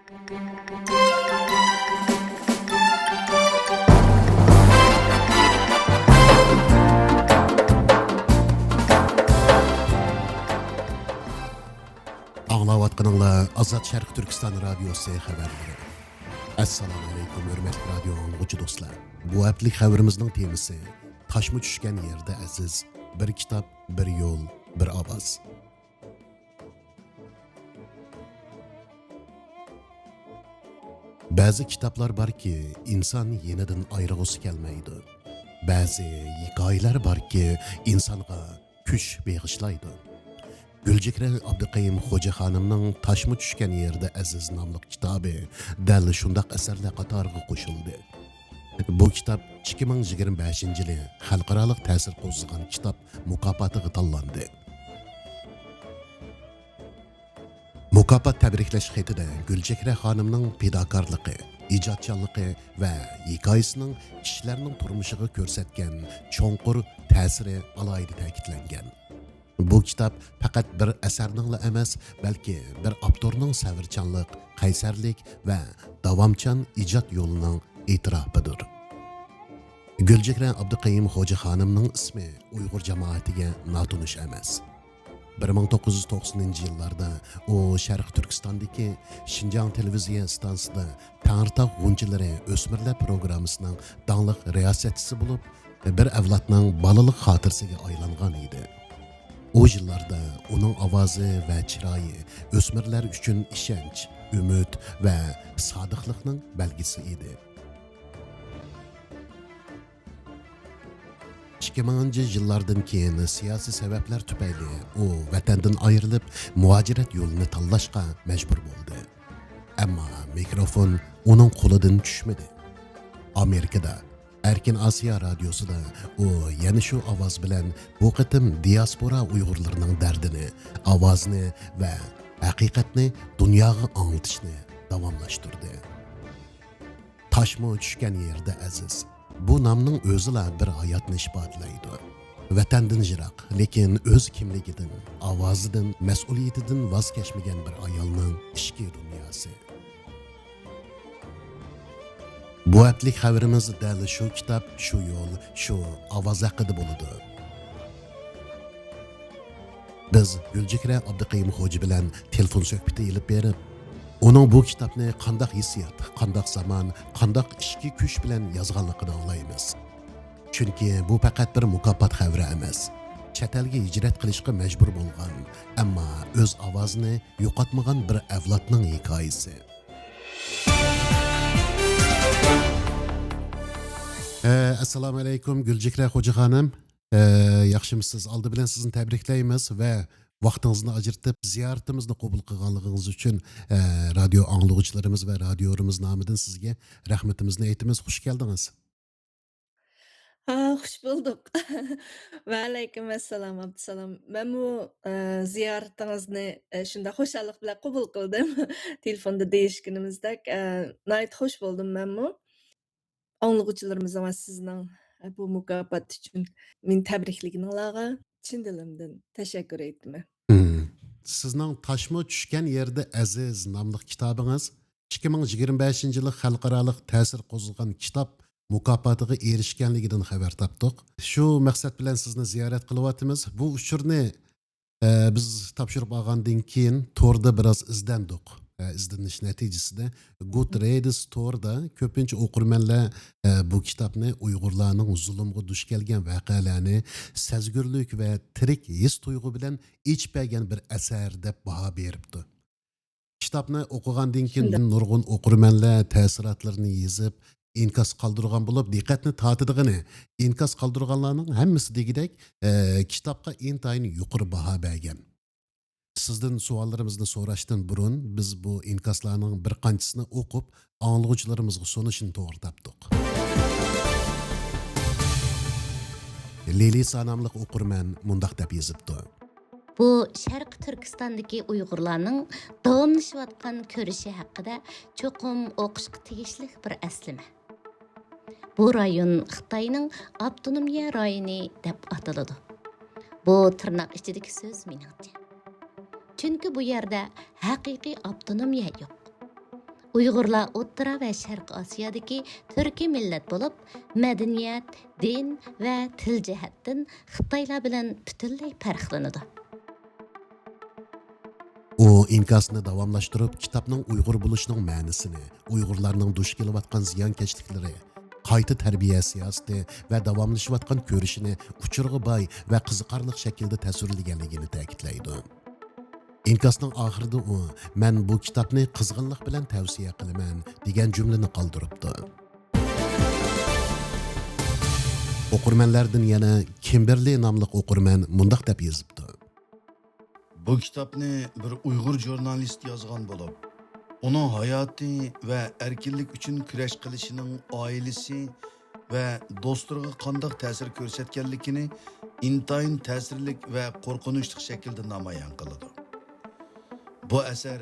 Anlayatqanыңlar Azad Şərq Türkistan radiosu xəbərləri. Assalamu alaykum hörmətli radio dinləyicisi dostlar. Bu həftəlik xəbərimizin temisi taşmı düşkən yerdə əziz, bir kitab, bir yol, bir avaz. Bəzi kitablar var ki, insan yenidən ayrılğısı gəlməydi. Bəzi hekayələr var ki, insonga kuch bağışlaydı. Gülcikre Abdüqayim Hoca Hanım'ın Taşmı Düşkən Yerdə Əziz namlıq kitabı dəl şundaq əsərlər qatarına qoşuldu. Bu kitab 2025-ci il xalqaralıq təsir qozğan kitab mükafatıga tanlandı. Mukafat təbrikləş xətində Gülcikre Hanım'ın fedakarlığı, icadçılığı və hekayəsinin kişilərinin turmuşuğa göstərən çonqur təsiri alayda təkidləngan. Bu kitap faqat bir əsərninlə emas, balki bir avtorning səvirçanlıq, qaysarlik və davamchan ijod yo'lining e'tirofidir. Gülcikre Abdüqayim Hoca Hanım'ның ismi Uyg'ur jamoatiga notunish emas. 1990 yıllarda o Şərq Türkistandagi Şinjan televiziya stansiyasida Tağırtaq G'unchilari o'smirlar programmasining dangliq riyosatchisi bo'lib, bir avlodning balalik xotirasiga aylangan edi. O yıllarda onun avazı ve çırayı ösmirler üçün işenç, ümit ve sadıklıkның belgisi idi. 2000-ci yıllardan keyin siyasi sebepler tüpeyli o vatandan ayrılıp muhaciret yolunu tanlashqa mecbur oldu. Ama mikrofon onun koludan düşmedi. Amerika'da Erkin Asya Radyosu'da o yana şu avaz bilen bu qitim diaspora Uyg'urlarning dardini, avazini ve haqiqatni dunyoga anlatishni davomlashtirdi. Taşmı düşkən yerdə əziz. Bu namning o'zila bir hayotni isbotlaydi. Vatandan jiroq, lekin o'z kimligidan, ovozidan, mas'uliyatidan voz kechmagan bir ayolning ishki dunyosi. Bu haftalık xabarimiz dal şu kitap, şu yol, şu avaz haqida bo'ladi. Biz Gülcikre Abdüqayim Hoca bilan telefon söhbeti ilib berib, onun bu kitapni qandaq hissiyat, qandaq zaman, qandaq ishki kuch bilan yozganligini anglaymiz. Chunki bu faqat bir mukofot xabari emas. Chet elga hijrat qilishga majbur bo'lgan, ammo o'z ovozini yo'qotmagan bir avlodning hikoyasi. Assalamu alaykum Gülcikre Hoca Hanım. Yaxshimisiz? Aldı bilan sizni tabriklaymiz ve vaqtingizni ajratib ziyoratimizni qabul qilganligingiz uchun radio anglag'uvchilarimiz va radiomiz nomidan sizga rahmatimizni aytamiz. Xush keldingiz. Xush bulduk. Ve aleyküm assalam Abdusalam. Ben bu ziyaretinizni şunda hoşallık bilan qabul qildim. Telefonda deyishganimizdek. Nayt hoş buldum ben bu. Anlıqçılarımıza ve sizden bu mükafat için min təbrikliginizlərə chin dilimdən təşəkkür etdim. Sizning Taşmı düşkən yerdə əziz namlıq kitabınız 2025 yılı xalqaralıq təsir qozğan kitap mükafatıga erişkənligidən xəbər tapdıq. Şu məqsəd bilan sizni ziyorat qilyapmiz. Bu uchurni biz topshirib olgandan keyin torda biraz izlandik. İzdiniş neticesinde Goodreads Store'da köpünç okurmenler bu kitapni Uyg'urlarning zulmga duch kelgan voqealarni sezgurlik ve tirik his tuyg'u bilan ichpagan bir asar deb baho beribdi. Kitapni o'qigandan keyin nurg'un okurmenlar ta'sirotlarini yozib inkas qoldirgan bo'lib, diqqatni tortadigan inkas qoldirganlarning hammasi degidek kitapga intayin yuqori baho bergan. Sizden suallarımızı so'rashdan burun biz bu inkaslarning bir qanchisini o'qib, anglag'uvchilarimizga sunishini to'g'ri topdik. Leyli sanamliq o'qirman mundaq deb yozibdi. Bu Şərq Türkistandagi Uyg'urlarning davomlashayotgan ko'rishi haqida cho'qim o'qishga tegishli bir əslimi. Bu rayon Xitoyning avtonomiya rayoni deb ataladi. Bu tırnaq ichidagi so'z meningcha. Çünkü bu yerde haqiqiy avtonomiya yo'q. Uyg'urlar O'rta va Sharq Osiyodagi turkiy millat bo'lib, madaniyat, din va til jihatdan Xitoylar bilan butunlay farqlanadi. U inkasını davamlaştırıp kitapның Uyghur buluşunun ma'nisini, Uyg'urlarning duş kelayotgan ziyonkashliklari, qayta tarbiya siyosati va davomlashayotgan ko'rishini uchurg'i boy va qiziqarli shaklda tasvirlaganligini ta'kidlaydi. İnkasның oxirida u "Men bu kitobni qizg'inlik bilan tavsiya qilaman" degan jumlani qoldiribdi. O'qirmanlardan yana Kimberli nomli o'qirman mundaq deb yozibdi. Bu kitapni bir Uyg'ur jurnalist yozgan bo'lib, uning hayoti va erkinlik uchun kurash qilishining oilasi va do'stlariga qanday ta'sir ko'rsatganligini intayin ta'sirlik va qo'rqinchli shaklda namoyon qiladi. Bu asar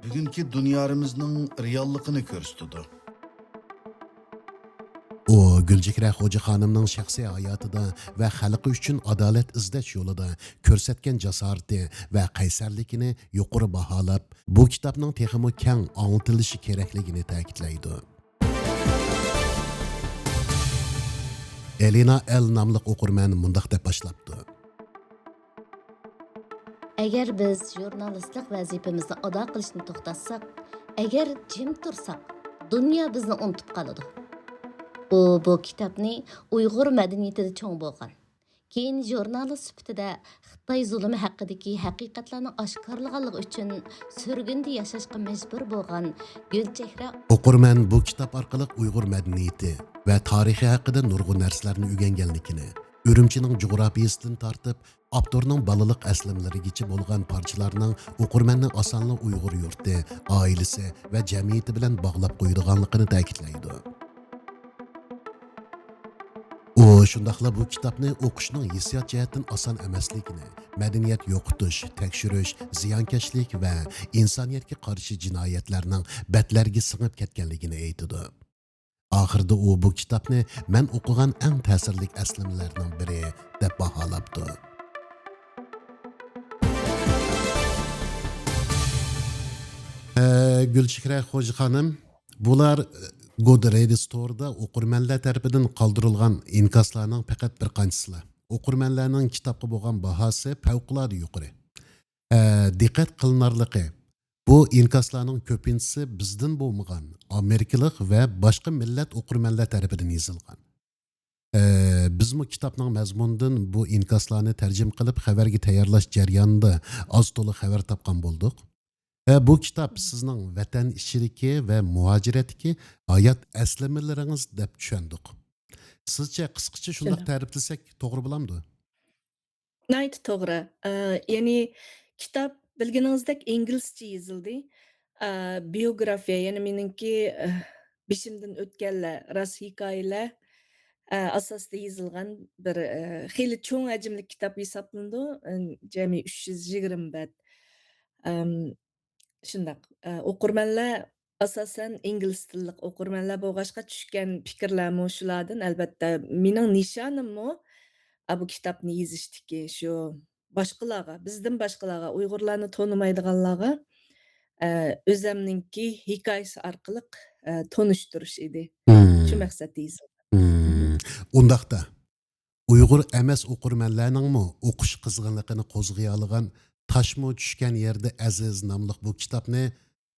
bugungi dunyoimizning realligini ko'rsatadi. U Gulchehra Xo'ja xonimning shaxsiy hayotida va xalqi uchun adolat izlash yo'lida ko'rsatgan jasorati va qaysarligini yuqori baholab, bu kitobning texmi keng anglitilishi kerakligini ta'kidlaydi. Elina L nomli o'qirman mundaq deb boshlabdi. Agar biz jurnalistlik vazifamizni ado qilishni to'xtatsak, agar jim tursak, dunyo bizni unutib qoladi. U bu kitobni Uyg'ur madaniyatida cho'ng bo'lgan. Keyin jurnalist sifatida Xitoy zulmi haqidagi haqiqatlarni oshkorlaganligi uchun surgunda yashashga majbur bo'lgan Gulchehra O'qirman bu kitob orqali Uyg'ur madaniyati va tarixi haqida nurg'un narsalarni o'rganganligini, Urumchining jug'rofiyasidan tortib, avtorning balaliq aslimlarigacha bo'lgan parchalarning o'qirmanni osonli Uyg'ur yurti, oilasi va jamiyati bilan bog'lab qo'yadiganligini ta'kidlaydi. U shundaqla bu kitobni o'qishning hissiyot jihatdan oson emasligini, madaniyat yo'qotish, tekshirish, ziyonkashlik va insoniyatga qarshi jinoyatlarning batlarga singib ketganligini aytadi. Oxirida u bu kitobni men o'qigan eng ta'sirli aslimlarning biri deb baholabdi. Gulchehra Xo'ja xonim, bular Goodreads Store'da o'qirmanlar tarafidan qoldirilgan inkaslarning faqat bir qanchasilar. O'qirmanlarning kitobga bo'lgan bahosi favqulodda yuqori. Diqqat qilinarligi, bu inkaslarning ko'pinchisi bizdan bo'lmagan Amerikalik va boshqa millat o'qirmanlar tarafidan yozilgan. Biz bu kitobning mazmunidan bu inkaslarni tarjima qilib xabarga tayyorlash jarayonida oz to'liq xabar topgan bo'ldik. Bu kitob sizning vatan ichidagi va muhojiratdagi hayot aslamalaringiz deb tushundik. Sizcha qisqacha shunday ta'riflasak to'g'ri bo'lamdi? Nayt to'g'ri. Ya'ni kitob bilganingizdek inglizcha yozildi. Biografiya, ya'ni meningki beshimdan o'tganlar, rost hikoyalar asosida yozilgan bir xeyli cho'ng hajmli kitob hisoblanadi. Jami 320 bet. Shundaq. O'qirmanlar asosan ingliz tilli o'qirmanlar bo'lg'achqa tushgan fikrlarmi shulardan. Albatta, mening nishonimmi bu kitobni yozishdiki shu boshqalarga, bizdan boshqalarga, Uyg'urlarni tonimaydiganlarga o'zimninki hikoyasi orqali tonishtirish edi. Shu maqsadda yozilgan. Undaqda Uyg'ur emas o'qirmanlarningmi o'qish qizg'inligini qo'zg'ay olgan Taşmo tushgan yerda aziz nomli bu kitobni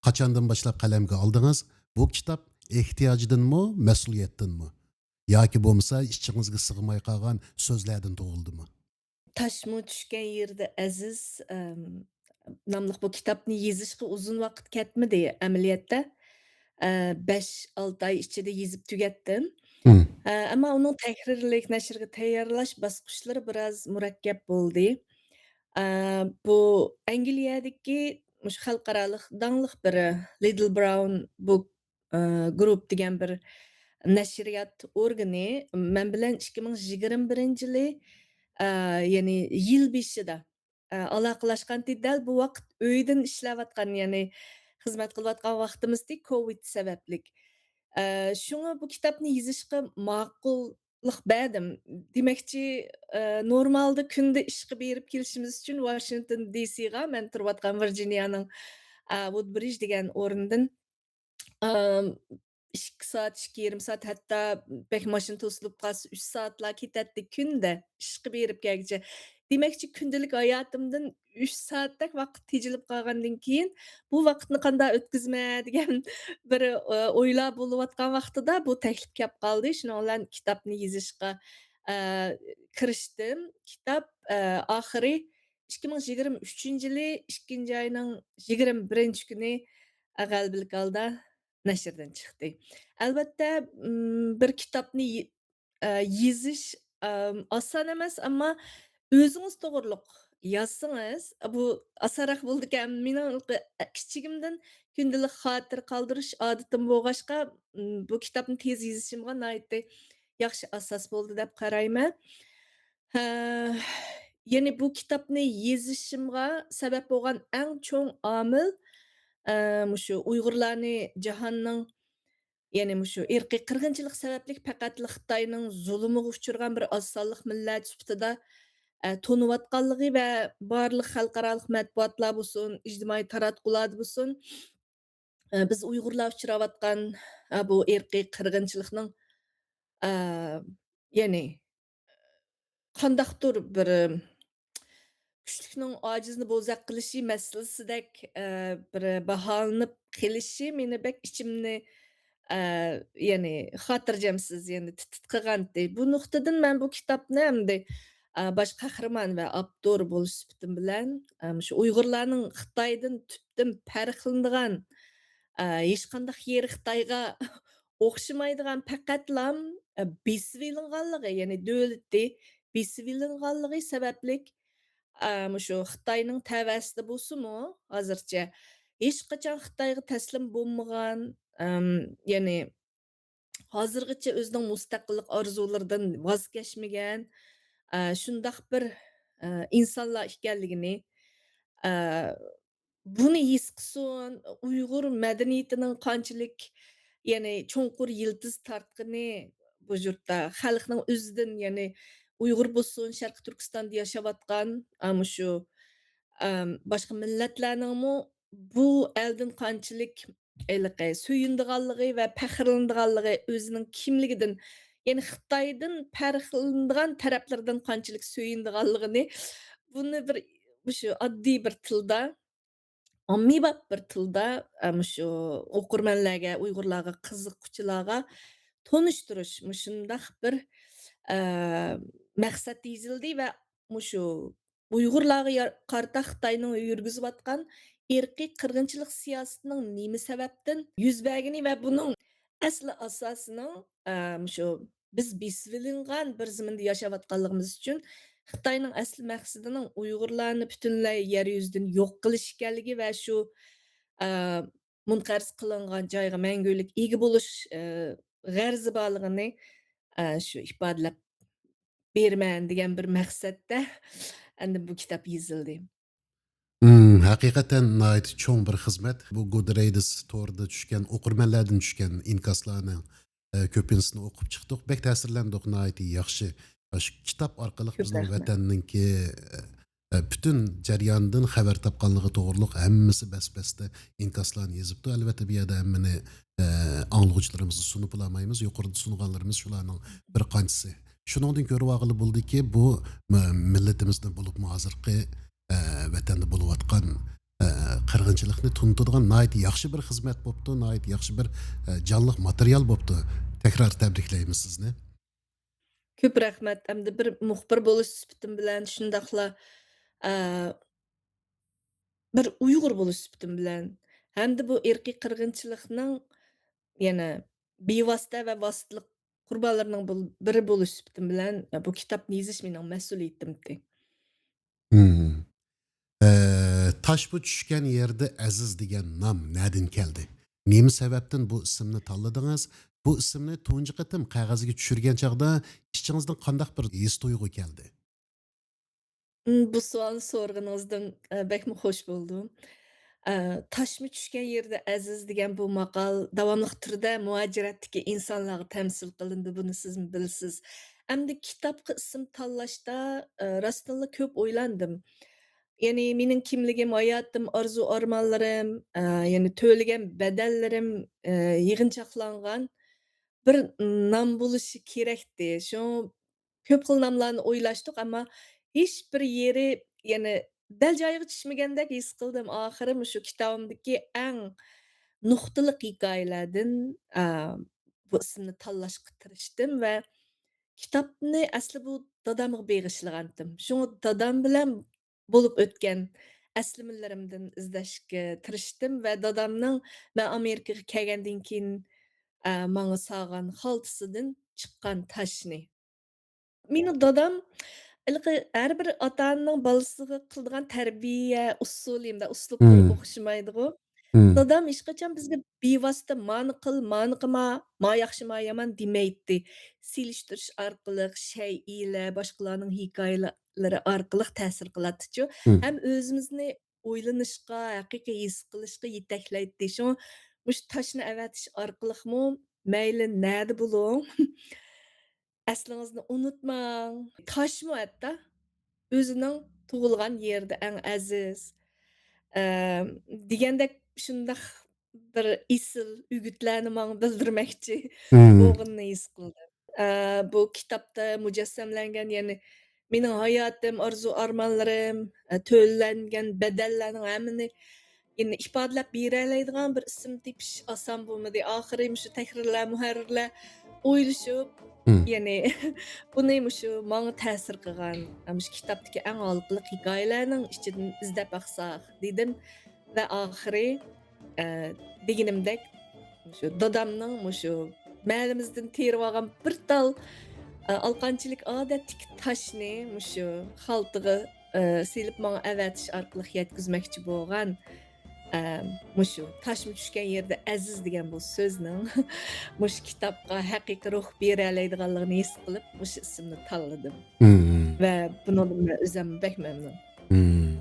qachondan boshlab qalamga oldingiz? Bu kitob ehtiyojdanmi, mas'uliyatdanmi? Yoki bo'lmasa ichingizga sig'may qolgan so'zlardan tug'ildimi? Taşmo tushgan yerda aziz nomli bu kitobni yozishga uzun vaqt ketmadi amaliyotda. 5-6 oy ichida yozib tugatdim. Ammo uning tahrirlik nashrga tayyorlash bosqichlari biroz murakkab bo'ldi. Bu Angliyadagi mush xalqaroliq donliq bir Little Brown Book Group degan bir nashriyat organi men bilan 2021-yili ya'ni yil beshida aloqalashgan dal bu vaqt uydan ishlayotgan, ya'ni xizmat qilayotgan vaqtimizda Covid sabablik. Shunga bu kitobni yozishga ma'qullik berdim. Demakchi, normalda kunda ishga berib kelishimiz uchun Washington DC'ga, men turayotgan Virginiyaning Woodbridge degan o'rindan Am, 2 soat, 2,5 soat, hatto bek mashina to'silib qolsa 3 soatlar ketadi kunda ishqa berib kelguncha. Demakchi kundalik hayotimdan 3 soatdak vaqt tejilib qolgandan keyin bu vaqtni qanday o'tkazmay degan bir o'ylar bo'layotgan vaqtida bu taklif kelib qoldi. Shuning bilan kitobni yozishga eee, kirishdim. Kitob oxiri 2023-yili 2 oyning 21 kuni g'albilik holda nashrdan chiqdi. Albatta, bir kitobni yezish oson emas, ammo o'zingiz to'g'riliq yozsangiz, bu osonroq bo'ldikan. Mening kichigimdan kundalik xotir qoldirish odatim bo'lg'achqa, bu kitobni tez yozishimga nihoyatda yaxshi asos bo'ldi deb qarayman. Ha, ya'ni bu kitobni yozishimga sabab bo'lgan eng cho'ng omil mushu Uyg'urlarni jahonning ya'ni mushu irqiy qirg'inchilik sababli faqatla Xitoyning zulmiga uchragan bir oz sonliq millat sifatida to'nayotganligi va barliq xalqaro matbuotlar bo'lsin, ijtimoiy taratqular bo'lsin, biz Uyg'urlar uchrayotgan bu irqiy qirg'inchilikning a, ya'ni qandaqdir bir kuchlikning ojizni bo'zaq qilishi masalasidek bir baholanib qelishi meni bek ichimni ya'ni xotirjamsiz yani tit qilgandi. Bu nuqtadan men bu kitobni hamda bosh qahramon va abdur bo'lish sifatim bilan shu Uyg'urlarning Xitoydan tubdan farqlanadigan hech qanday yeri Xitoyga o'xshamaydigan faqatlam besib ilinganligi, ya'ni davlati besib ilinganligi sabablik mushu Xitoyning tavasida bo'lsinmi hozircha hech qachon Xitoyga taslim bo'lmagan, ya'ni hozirgacha o'zining mustaqillik orzularidan voz kechmagan shundoq bir insonlar ekanligini a, buni his qilsin, Uyg'ur madaniyatining qanchalik ya'ni cho'nqur yildiz tortqini bu yurtda xalqning o'zidan ya'ni Uyg'ur bo'lsin, Sharqi Turkistonda yashayotgan shu boshqa millatlarningmi bu eldan qanchalik suyundiganligi va faxrlanadiganligi o'zining kimligidan ya'ni Xitoydan farqlanadigan taraflardan qanchalik suyundiganligini buni bir shu oddiy bir tilda ommabop bir tilda shu o'qirmanlarga, Uyg'urlarga, qiziquvchilarga tonishtirish shundoq bir eee, maqsad yezildi va mushu Uyg'urlarga qarata Xitoyning yurgizayotgan irqiy qirg'inchilik siyosatining nima sababdan yuz bergani va buning asli asosining shu biz besvilingan bir zaminda yashayotganligimiz uchun Xitoyning asli maqsadining Uyg'urlarni butunlay yer yuzidan yo'q qilish ekanligi va shu eee, munqaris qilingan joyga mangulik ega bo'lish g'arzi borligini shu ifodalab berman degan bir maqsadda endi bu kitob yozildi. Haqiqatan nihoyat cho'ng bir xizmat. Bu Goodreads to'rida tushgan o'qirmanlardan tushgan inkoslarni ko'pinsini o'qib chiqdik. Bek ta'sirlandik, nihoyat yaxshi. Shu kitob orqali Ko'p bizning rahmat. vatanninki butun jarayondan xabar topganligi to'g'riliq hammasi bas-basda inkoslarni yozibdi. Albatta bu yerda hammani anglag'uchilarimizni sunib olmaymiz. Yuqorida sunganlarimiz shularning bir qanchasi. Shuningdan ko'rib olg'ili bo'ldiki, bu millatimizda bo'lib hozirgi vatanda bo'layotgan qirg'inchilikni tunutadigan nihoyat yaxshi bir xizmat bo'libdi, nihoyat yaxshi bir jonliq material bo'libdi. Takror tabriklaymiz sizni. Ko'p rahmat. Hamda bir muxbir bo'lish sifatim bilan shundoqla bir Uyg'ur bo'lish sifatim bilan hamda bu irqiy qirg'inchilikning yana bevosita va vositali qurbonlarining biri bo'lish sifatim bilan bu kitobni yozish mening mas'uliyatimdir. Hmm. Taş bu tushgan yerda aziz degan nom nadin keldi? Nima sababdan bu ismni tanladingiz? Bu ismni tunji qatim qog'ozga tushirgan chog'da ichingizdan qandaq bir his tuyg'u keldi? Bu savolni so'rag'iningizdan bakmi xush bo'ldim. Toshmi tushgan yerda aziz degan bu maqol davomli turda muajiratdagi insonlarga tamsil qilindi. Buni siz bilasiz. Endi kitobga ism tanlashda rostilla ko'p o'ylandim. yani mening kimligim, hayotim, orzu-armonlarim, yani to'lagan bedellarim yig'inchoqlangan bir nom bo'lishi kerakdi. Shu ko'p xil nomlarni o'ylashdik, ammo hech bir yeri yani dal joyiga tushmagandek his qildim. Oxiri shu kitobimdagi eng nuqtaliq hikoyalardan bu ismni tanlashga tirishdim va kitobni asli bu dadamga bag'ishlagandim. Shunga dadam bilan bo'lib o'tgan aslimallarimdan izlashga tirishdim va dadamning men Amerikaga kelgandan keyin manga sog'an xaltasidan chiqqan toshni. Meni dadam ilqi har bir ota-onaning bolasiga qiladigan tarbiya usulida uslublari Hmm. o'xshamaydi-ku. Hmm. Dadam hech qachon bizga bevosita mani qil, mani qilma, ma yaxshi, ma yomon demaydi. Selishtirish orqali, shay'iylar, boshqalarning hikoyalari orqali ta'sir qiladi-chu. Hmm. Ham o'zimizni o'ylanishga, haqiqiy his qilishga yetaklaydi. Shu mush toshni avatish orqaliqmi mayli nada bo'ling, aslingizni unutmang. Toshmi hatto o'zining tug'ilgan yerida eng aziz. Emm, degandek shundaq bir esil o'gitlarni manga bildirmoqchi Hmm. bo'lganini his qildim. Bu kitobda mujassamlangan, ya'ni mening hayotim, orzu-armonlarim, to'langan badallarning hammani yani ifodalab beraoladigan bir ism tepish oson bo'lmadi. Oxiri shu tahrrirlar, muharrirlar o'ylashib, Hmm. ya'ni buni shu manga ta'sir qilgan, shu kitobdagi eng olqiliq hikoyalarning ichidan izlab baqsaq dedim va oxiri deganimdek shu dadamning shu malimizdan terib olgan bir tal alqanchilik odatdagi toshni shu xaltaga selib manga avatish orqali yetkazmoqchi bo'lgan mushu toshmi tushgan yerda aziz degan bu so'zning mush kitobga haqiqiy ruh bera oladiganligini his qilib mush ismni tanladim Hmm. va bundan men o'zim bek mamnun. Hmm.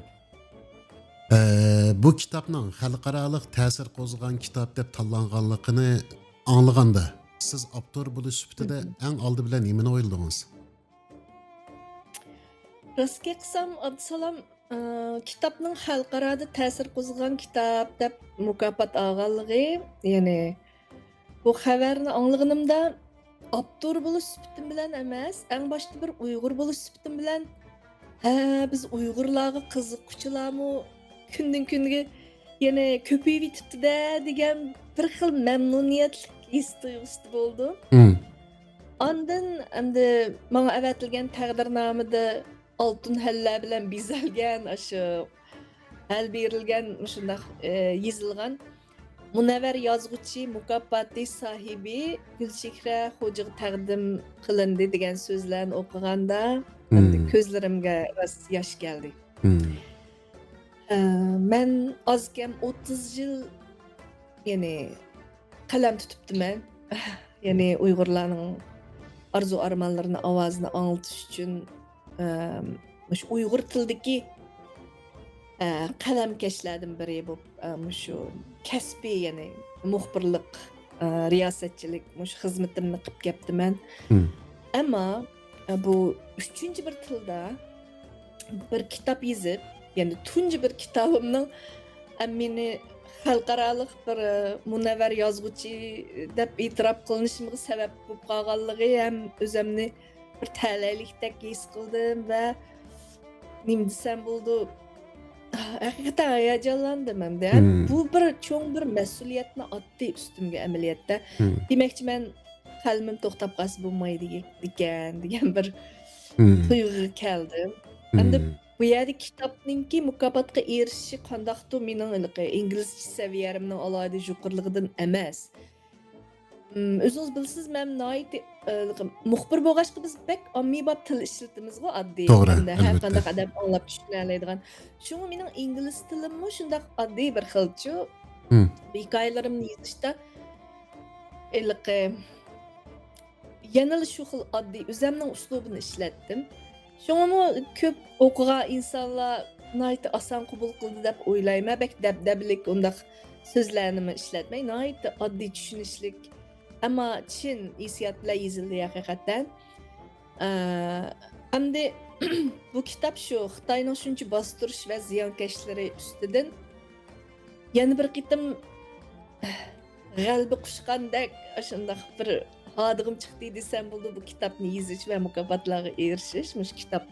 Bu kitobning xalqarалық ta'sir qo'zg'agan kitob deb tanlanganligini anglaganda siz avtor bo'lish sifatida eng oldi bilan nimani o'yladingiz? Rostga qilsam, Abdusalom kitobning xalqaroda ta'sir qo'zg'agan kitob deb mukofot olganligi, ya'ni bu xabarni anglaganimda avtor bo'lish sifatim bilan emas, eng boshda bir Uyg'ur bo'lish sifatim bilan biz Uyg'urlarga qiziquvchilarmi kundan kunga yana ko'payib yetibdi-da degan bir xil mamnuniyatlik his tuyg'usi bo'ldi. Hmm. Ondan endi menga avatilgan taqdirnomada oltin hallar bilan bezalgan, shu hal berilgan shundaq yozilgan Munavvar yozg'uchi mukofoti sohibi Gulchehra Xo'jaga taqdim qilindi degan so'zlarni o'qiganda endi ko'zlarimga rost yosh keldi. Hmm. Men ozkam 30 yil ya'ni qalam tutibdiman. Ya'ni Uyg'urlarning orzu-armonlarini ovozini anglatish uchun shu Uyg'ur tilidagi qalamkashlardan biri bu shu kasbiy, ya'ni muxbirlik, riyosatchilik shu xizmatimni qilib kelibdiman. Hmm. Ammo bu uchinchi bir tilda bir kitob yozib, ya'ni tunji bir kitobimning meni xalqarалық bir munavvar yozg'uchi deb e'tirof qilinishimga sabab bo'lib qolganligi ham o'zimni bir ta'laylikdek his qildim va nima desam bo'ldi, haqiqatan hayajonlandim hamda bu bir cho'ng bir mas'uliyatni otdi ustimga amaliyotda. Demakchi men qalbim to'xtab qolsa bo'lmaydi ekan degan bir tuyg'u keldi. Endi bu yerda kitobninki mukofotga erishishi qandaqdir mening inglizcha saviyarimning alohida yuqorligidan emas. O'zingiz bilasiz, men muxbir bo'lg'achqa biz bek ommabop til ishlatamiz-ku, oddiy. To'g'ri, Har qanday odam anglab tushuna oladigan. Shunga mening ingliz tilimmi shundaq oddiy bir xilchu. Hikoyalarimni yozishda yana shu xil oddiy o'zimning uslubini ishlatdim. Shunga ko'p o'qigan insonlar nihoyat oson qabul qildi deb o'ylayman. Bek dabdablik undaq so'zlarni ishlatmay, nihoyat oddiy tushunishlik, ammo chin hissiyot bilan yozildi haqiqatan. Endi bu kitap şu Xitoyning shuncha bostirish va ziyonkashlari ustidan yana bir qitim g'alaba quchgandek shundoq bir hodig'im chiqdi desam bo'ldi bu kitobni yozish va mukofotlarga erishish mush kitob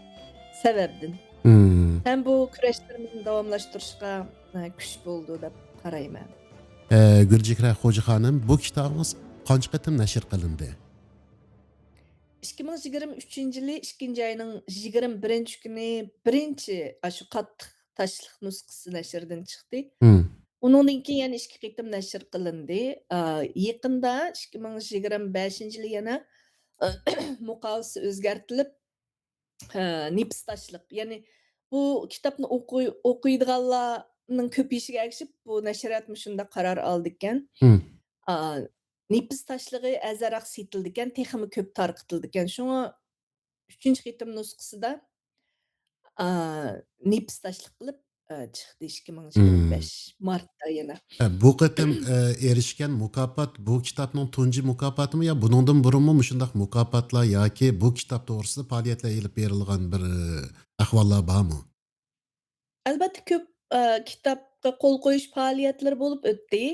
sababdan. Hmm. Hem bu kurashlarimizni davomlashtirishga kuch bo'ldi deb qarayman. Gulchehra Xo'ja xonim, bu kitobingiz qancha qatim nashr qilindi? 2023-yili 2 ayning 21 kuni birinchi shu qattiq tashliq nusxasi nashrdan chiqdi. Hmm. Undan keyin yana 2 qitim nashr qilindi. Yaqinda 2025-yili yana muqovasi o'zgartirilib Nips tashliq. Ya'ni bu kitobni o'qiydiganlarning ko'payishiga ergishib bu nashriyat shunda qaror oldi ekan. Hmm. Nips tashlig'i azaraq setildi ekan, texmi ko'p tarqitildi ekan. Shunga 3 qitim nusxasida Nips tashliq qilib chiqdi 2025 martda yana. Bu qatim erishgan mukofot bu kitobning tunji mukofotimi yo buningdan burunmi shundoq mukofotlar yoki bu kitob to'g'risida faoliyatlar elib berilgan bir ahvollar bormi? Albatta ko'p kitobga qo'l qo'yish faoliyatlari bo'lib o'tdi.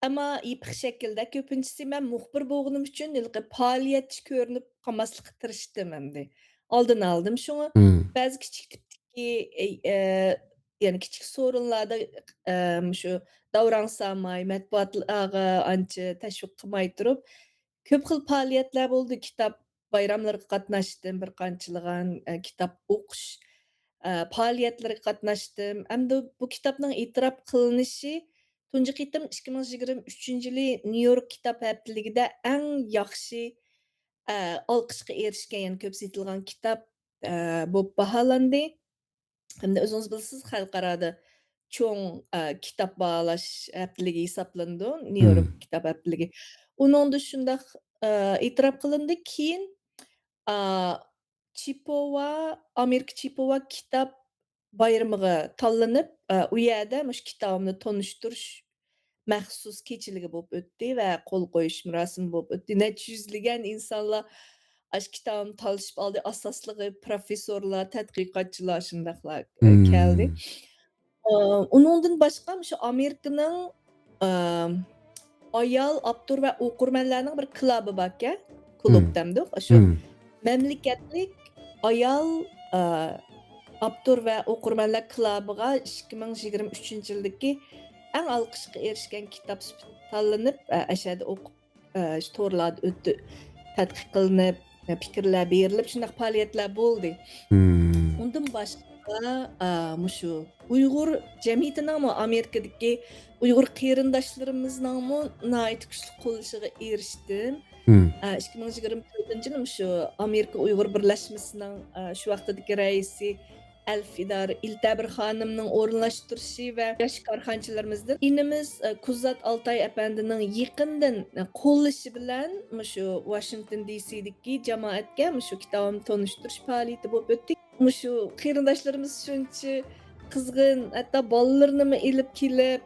Ammo epik shaklda ko'pinchisi men muxbir bo'lganim uchun faoliyatchi ko'rinib qolmaslikqa tirishdim endi. Oldini oldim. Shunga Hmm. ba'zi kichik tipdagi ya'ni kichik so'rinlarda shu davron solmay, matbuotlarga ancha tashviq qilmay turib, ko'p xil faoliyatlar bo'ldi. Kitob bayramlariga qatnashdim, bir qanchalagan kitob o'qish faoliyatlariga qatnashdim. Endi bu kitobning e'tirof qilinishi tunji qitim 2023-yili Nyu-York kitob haftaligida eng yaxshi olqishga erishgan, ya'ni ko'p setilgan kitob bo'lib baholandi. Hamda o'zingiz bilasiz, xalqarada cho'ng kitob baholash haftaligi hisoblanadi, Nyu-York Hmm. kitob haftaligi. Uningda shundoq e'tirof qilindi. Keyin Chipova, Amerika Chipova kitob bayramiga tanlanib, u yerda mush kitobni tanishtirish maxsus kechaligi bo'lib o'tdi va qo'l qo'yish murosimi bo'lib o'tdi. Necha yuzlagan insonlar ash kitobni tanishib oldi. Asosligi professorlar, tadqiqotchilar shundaqlar keldi. Hmm. Uningdan boshqa shu Amerikaning ayol avtor va o'qirmanlarning bir klubi bor ekan. Klub demdik. Shu Hmm. mamlakatlik ayol avtor va o'qirmanlar klubiga 2023-yildagi eng olqishga erishgan kitob tanlanib, ashada o'qib, shu to'rlarda o'tdi. Tadqiq qilinib, fikrlar berilib, shunday faoliyatlar bo'ldi. Hmm. Undan boshqa mushu Uyg'ur jamiyatining Amerikadagi Uyg'ur qarindoshlarimizning nihoyat kuchli qo'llashiga erishdim. Hmm. 2024-yili shu Amerika Uyg'ur birlashmasining shu vaqtdagi raisi Elfidar İltabir xonimning o'rinlashtirishi va yosh korxonchilarimizdan inimiz Kuzat Altay apandining yaqindan qo'llashi bilan shu Washington DC'dagi jamoatga shu kitobni tanishtirish faoliyati bo'lib o'tdi. Shu qarindoshlarimiz shuncha qizg'in, hatto bolalarini ilib kelib,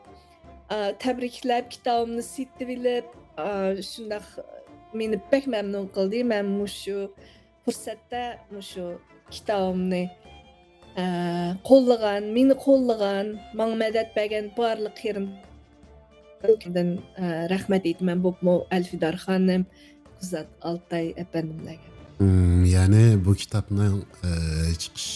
tabriklab kitobni setib olib, shundoq meni pek mamnun qildi. Men shu fursatda shu kitobni qo'llagan, meni qo'llagan, menga madad bergan barliq qarindoshlardan rahmat aytaman. Bu Alfidar xonim, Kuzat Altay apandimlarga. Ya'ni bu kitobning chiqish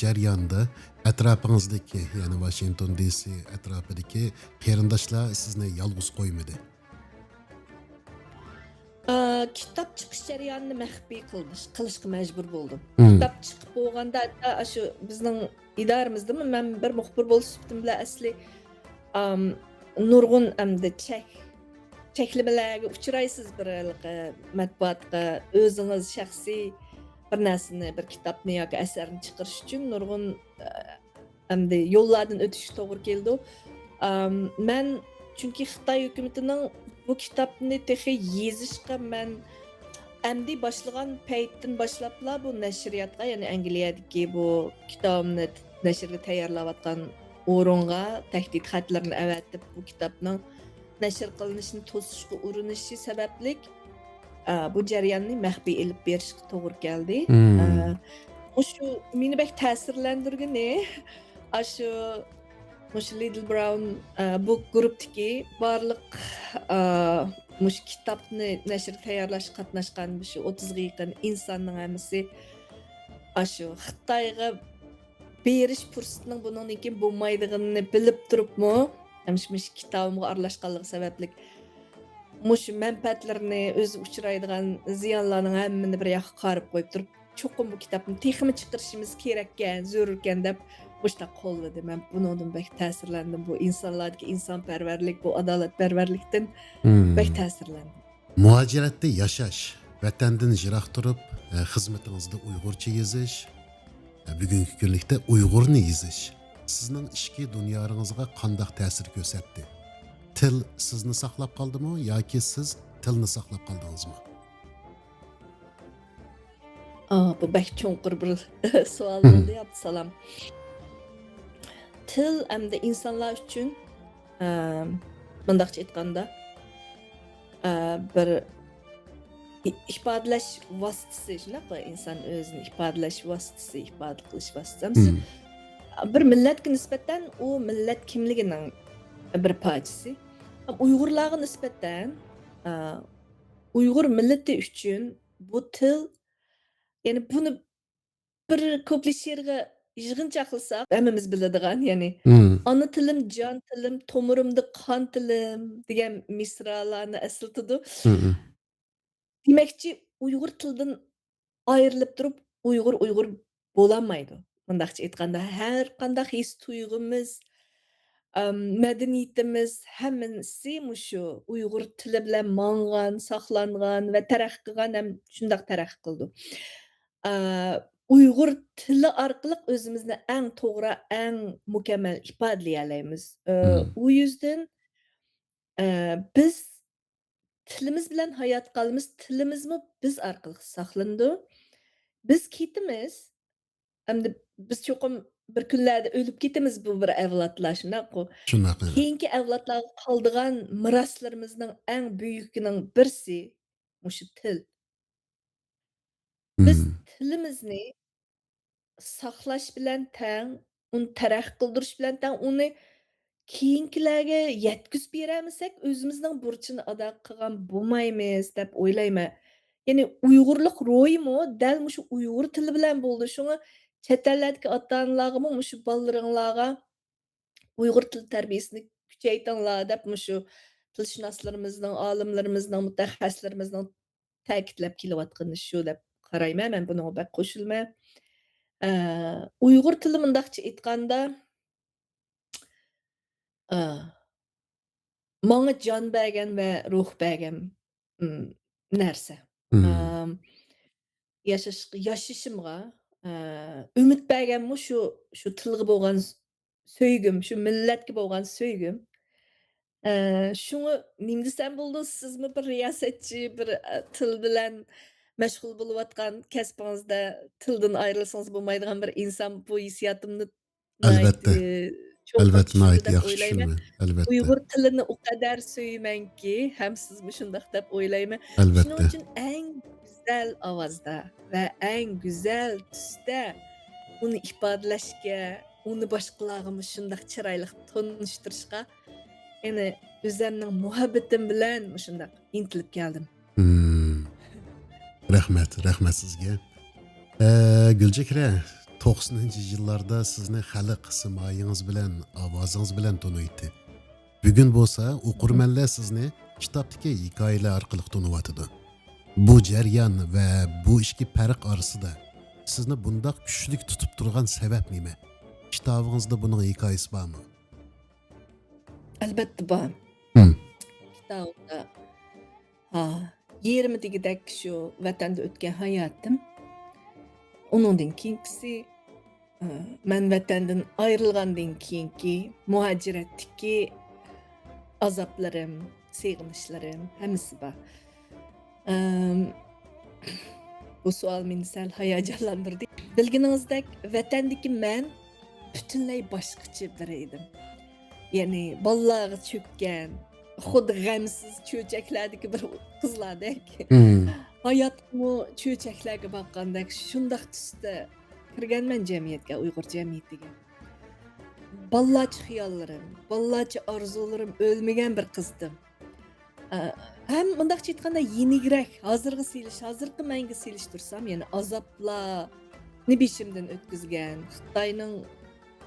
jarayonida atrofing'izdagi, ya'ni Washington DC atrofidagi qarindoshlar sizni yolg'iz qo'ymadi. Kitob chiqish jarayonini maxfiy qilishga majbur bo'ldim. Hmm. Kitob chiqib bo'lganda hatto shu bizning idoramizda men bir muxbir bo'lish suhbatim bilan asli nurg'un hamda cheklamalarga uchraysiz bir matbuotga o'zingiz shaxsiy bir narsani, bir kitobni yoki asarni chiqarish uchun nurg'un hamda yo'llardan o'tish to'g'ri keldi. Men chunki Xitoy hukumatining bu kitobni texi yezishga men endi boshlagan paytdan boshlabla bu nashriyatga, ya'ni Angliyadagi bu kitobni nashrga tayyorlayotgan o'ringa tahdid xatlarini avatib bu kitobning nashr qilinishini to'sishga urinishi sababli bu jarayonni maxfiy ilib berishga to'g'ri keldi. Hmm. Shu meni bek ta'sirlantirgani shu Little Brown book grupdagi barliq mush kitobni nashr tayyorlashga qatnashgan shu 30 ga yaqin insonning hammasi shu Xitoyga berish fursatining bundan keyin bo'lmaydiganini bilib turibmi, mush kitobimga aralashganligi sababli mush manfaatlarini o'zi uchraydigan ziyonlarning hammani bir yoqqa qarib qo'yib turib, cho'qim bu kitobni texmi chiqarishimiz kerak ekan, zarur ekan deb mushta qo'lladi. Men bundan bek ta'sirlandim. Bu insonlarga insonparvarlik, bu adolatparvarlikdan bek ta'sirlandim. Muhaciratda yashash, vatandan yiroq turib, xizmatingizda Uyg'urcha yozish, bugungi kunlikda Uyg'urni yozish sizning ishki dunyongizga qanday ta'sir ko'rsatdi? Til sizni saqlab qoldimi yoki siz tilni saqlab qoldingizmi? Bu bek cho'nqir bir savol bo'ldi, Abdusalom. Til hamda insonlar uchun bundaqcha aytganda bir ifodalash vositasi, shunaqa inson o'zini ifodalash vositasi, ifoda qilish vositasi. Bir millatga nisbatan u millat kimligining bir parchasi. Uyg'urlarga nisbatan Uyg'ur millati uchun bu til, ya'ni buni bir ko'plish yerga yig'incha qilsak, hammamiz biladigan, ya'ni ona tilim, jon tilim, tomirimda qon tilim degan misralarni eslatadi. Demakchi, Uyg'ur tildan ayrilib turib, Uyg'ur bo'lolmaydi. Bundaqcha aytganda, har qanday his tuyg'umiz, madaniyatimiz hammasi mushu Uyg'ur tili bilan mang'an, saqlangan va taraqqiy qilgan, ham shundaq taraqqiy qildi. Uyg'ur tili orqali o'zimizni eng to'g'ri, eng mukammal ifodalay olamiz. U yuzdan biz tilimiz bilan hayot qolamiz, tilimizmi biz orqali saqlandi. Biz ketimiz, hamda biz cho'qim bir kunlarda o'lib ketamiz, bu bir avlodlar shunaqo. Shunaqa. Keyingi avlodlarga qoldigan miroslarimizning eng buyukining birsi mushu til. Biz tilimizni saqlash bilan teng, uni taraqqiy qildirish bilan teng, uni keyingilarga yetkazib beramisak, o'zimizning burchini ado qilgan bo'lmaymiz deb o'ylayman. Ya'ni Uyg'urlik ro'yimi dal mushu Uyg'ur tili bilan bo'ldi. Shunga chet ellardagi ota-onalarga mushu bolalaringlarga Uyg'ur til tarbiyasini kuchaytinglar deb mushu tilshunoslarimizning, olimlarimizning, mutaxassislarimizning ta'kidlab kelayotgani shu deb qarayman. Men bunga bak qo'shilman. Uyg'ur tili mundaqcha aytganda menga jon bergan va ruh bergan narsa. Yashashimga umid berganmi shu tilga bo'lgan söygüm, shu millatga bo'lgan söygüm. Shuni nima desam bo'ldi, sizmi bir riyosatchi, bir til bilan mashg'ul bo'layotgan kasbingizda tildan ayrilsangiz bo'lmaydigan bir inson, bu hissiyotimni Albatta. Albatta, deb yaxshi o'ylayman. tushunaman. Albatta. Uyg'ur tilini o qadar söymanki, ham sizmi shundaq deb o'ylayman. Shuning Albatta. uchun eng güzel ovozda va eng güzel tusda uni ifodalashga, uni boshqalarga shundaq chiroyli tanishtirishga, ya'ni o'zimning muhabbatim bilan shundaq intilib keldim. Rahmat sizga. Gulchehra, 90-yillarda sizni xalq simoyingiz bilan, ovozingiz bilan taniydi. Bugun bo'lsa, o'qirmanlar sizni kitobdagi hikoyalar orqali taniyotdi. Bu jarayon va bu ishki farq orasida sizni bundoq kuchli tutib turgan sabab nima? Kitobingizda buning hikoyasi bormi? Albatta bor. Kitobda 20 digidek shu vatanda o'tgan hayotim. Uningdan keyingisi men vatandan ayrilgandan keyingi muhaciratdagi azoblarim, seg'inishlarim hammasi bor. Bu savol meni sal hayajonlantirdi. Bilganingizdek, vatandagi men butunlay boshqacha biri edim. Ya'ni bolalarga cho'kkan, xuddi g'amsiz cho'chaklardagi bir qizlardek. Hmm. Hayotmu cho'chaklarga boqqandek shundoq tusda kirganman jamiyatga, Uyg'ur jamiyatiga. Ballarcha xiyollarim, ballarcha orzularim o'lmagan bir qizdim. Ham mundaqcha aytganda yenigrak, hozirgi manga selishtirsam, ya'ni azoblarni beshimdan o'tkazgan, Xitoyning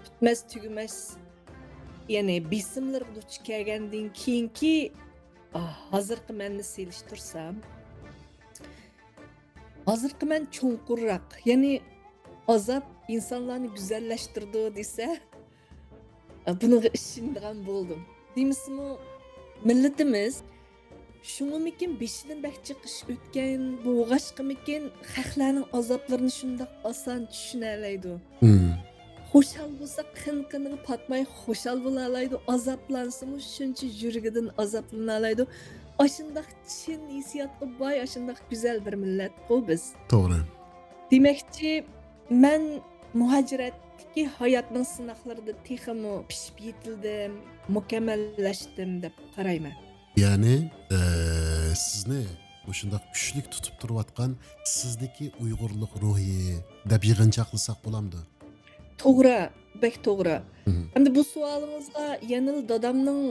bitmas tugamas ya'ni besimlarga duch kelgandan keyingi hozirgi manni selishtirsam, hozirgi man cho'nqurroq, ya'ni azob insonlarni go'zallashtirdi desa, bunga ishonadigan bo'ldim. Deymizmi, millatimiz shunimikin beshidan bak chiqish o'tgan bo'g'ashqimikin xalqlarning azoblarini shundoq oson tushuna oladi. Hmm. Xo'shal bo'lsa qin-qiniga patmay xo'shal bo'la oladi, azoblansimi shuncha yuragidan azoblana oladi. Ashundoq chin hissiyotga boy, ashundoq go'zal bir millat-ku biz. To'g'ri. Demakchi, men muhojiratdagi hayotning sinoqlarida texmi pishib yetildim, mukammallashdim deb qarayman. Ya'ni sizni shundoq kuchlik tutib turayotgan sizdagi Uyg'urlik ruhi deb yig'inchoqlasak bo'lamdi. To'g'ri, bek to'g'ri. Mhm. Endi bu savolingizga yana dadamning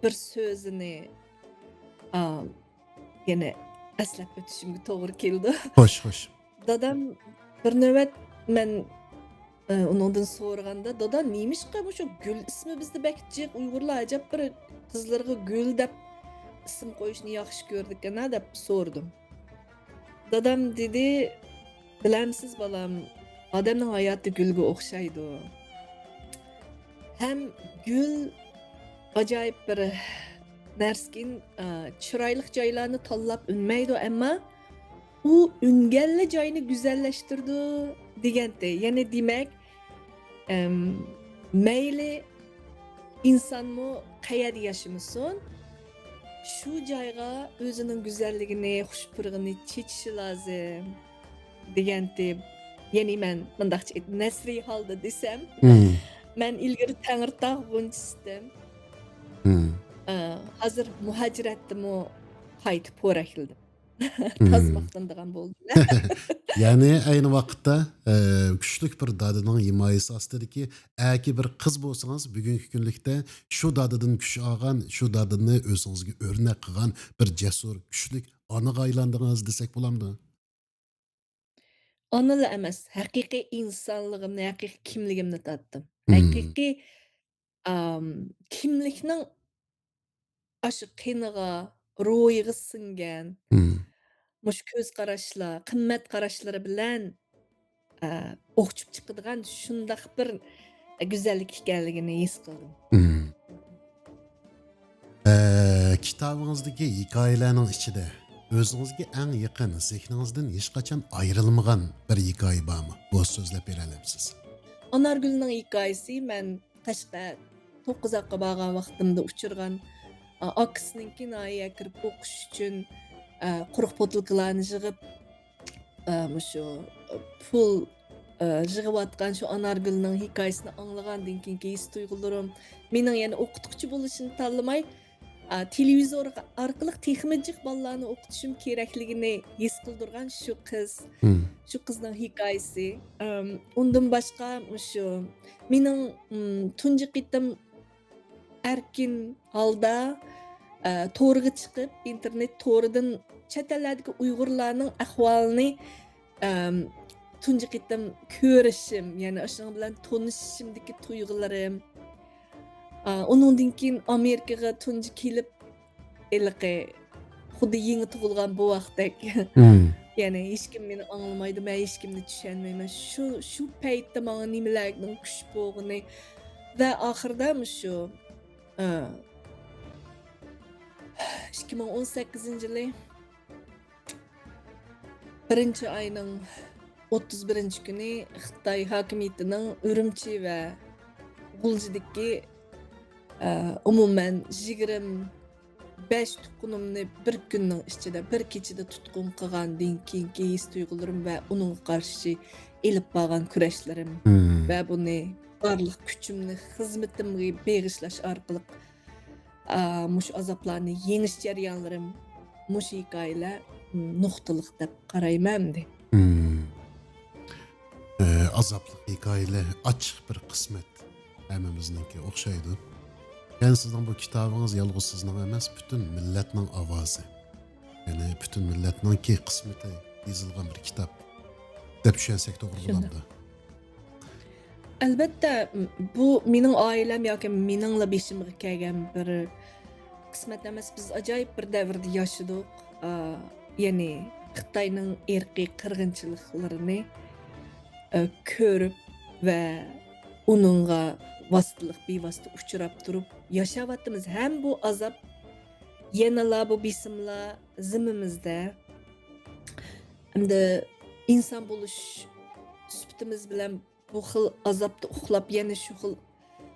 bir so'zini yana eslab o'tishimga to'g'ri keldi. Xo'sh. Dadam bir navbat men undan so'raganda, "Dada, nemishqa shu Gul ismi bizda bek jiq Uyg'urlar ajab bir qizlarga Gul deb ism qo'yishni yaxshi ko'rdik-a" deb so'rdim. Dadam dedi, "Bilamsiz balam, odamning hayoti gulga o'xshaydi. Ham gul ajoyib bir narsakin, chiroyli joylarni tanlab unmaydi, ammo u unganli joyni go'zallashtirdi" deganda, ya'ni demak, mayli insonmi qayerda yashamasin, shu joyga o'zining go'zalligini, xushpurg'ini chechishi lozim deganda, ya'ni men mundaqcha nasriy holda desam, Hmm. men ilgari Tangirtog' g'unchisdim. Hmm. Hozir muhojiratdimi qaytib po'rakildim. Hmm. Tazmaqlandigan bo'ldim. Ya'ni ayni vaqtda kuchlik bir dadaning himoyasi ostidagi aki bir qiz bo'lsangiz, bugungi kunlikda shu dadadan kuch olgan, shu dadani o'zingizga o'rnak qilgan bir jasur, kuchlik onaga aylandingiz desak bo'lamdi. Onala emas, haqiqiy insonligimni, haqiqiy kimligimni topdim. Hmm. Haqiqiy kimlikning aşı qiniga, ruhiga singan, Hmm. mush ko'z qarashlar, qimmat qarashlari bilan o'qchib chiqadigan shundaq bir go'zallik ekanligini his qildim. Hmm. Kitobingizdagi hikoyalarning ichida o'zingizga eng yaqin, zehningizdan hech qachon ayrilmagan bir hikoya bormi? Bu so'zlab bera olamsiz? Anargülning hikoyasi, men Qashqa 9 oyga borgan vaqtimda uchirgan akasininki nahiya kirib o'qish uchun quruq potilkalarni yig'ib shu pul yig'ayotgan shu Anargülning hikoyasini anglagandan keyingi his tuyg'ularim, mening yana o'qituvchi bo'lishini tanlamay televizor orqali texmi jiq bolalarni o'qitishim kerakligini his qildirgan shu qiz, Hmm. shu qizning hikoyasi. Undan boshqa shu mening tunji qitim erkin holda to'riga chiqib, internet to'ridan chet ellardagi Uyg'urlarning ahvolini tunji qitim ko'rishim, ya'ni o'shaning bilan tanishishimdagi tuyg'ularim. Undan keyin Amerikaga tunji kelib, iliqi xuddi yangi tug'ilgan bu vaqtdek. Hmm. Ya'ni hech kim meni anglamaydi, men hech kimni tushunmayman. Shu paytda menga nimalarning kuch bo'lg'ini va oxirida shu 2018-yili 1-oyning 31-kuni Xitoy hokimiyatining Urumchi va G'uljidagi umuman 25 tutqunimni bir kunning ichida, bir kechada tutqun qilgandan keyingi his tuyg'ularim va uning qarshi elib borgan kurashlarim Hmm. va buni barliq kuchimni xizmatimga bag'ishlash orqali Mush azaplarni yengish jarayonlarim, mush hikoyalar nuqtaliq deb qarayman endi. Hmm. Azaplı hikayeler açık bir kısmet. Hemimizninki okşaydı. Yani sizden bu kitabınız yalnız sizden emas, bütün milletinin avazı. Yani bütün milletinin ki kısmeti yazılgan bir kitap. Dep düşünsek doğru Shunda. bulamda. Albatta, bu mening oilam yoki meningla beshimga kelgan bir qismat emas. Biz ajoyib bir davrda yashadik. Ya'ni Xitoyning irqiy qirg'inchiliklarini ko'rib va uningga vositalik bevosita uchrab turib yashayapmiz. Ham bu azob yanala bu besimlar zimmamizda. Hamda inson bo'lish sifatimiz bilan bu xil azobda uxlab, yana shu xil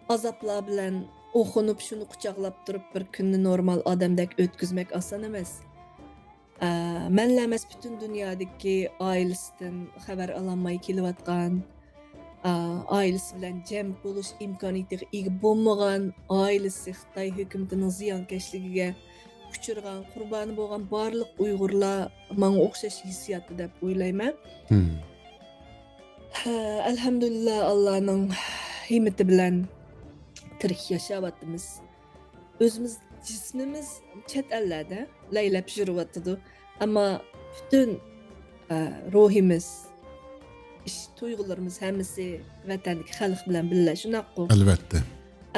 azoblar bilan o'xinib, shuni quchoqlab turib bir kunni normal odamdek o'tkazmak oson emas. Manla emas, butun dunyodagi oilasidan xabar ololmay kelayotgan, oilasi bilan jam bo'lish imkoniyatiga ega bo'lmagan, oilasi Xitoy hukumatining ziyonkashligiga uchirgan, qurboni bo'lgan barliq Uyg'urlar menga o'xshash hissiyotda deb o'ylayman. Hmm. Alhamdulillah Allohning himmati bilan tirik yashayapmiz. O'zimiz jismimiz chet ellarda laylab yuribdi. Ammo butun ruhimiz, tuyg'ularimiz hammasi vatandagi xalq bilan birga shunaqo. Elbette.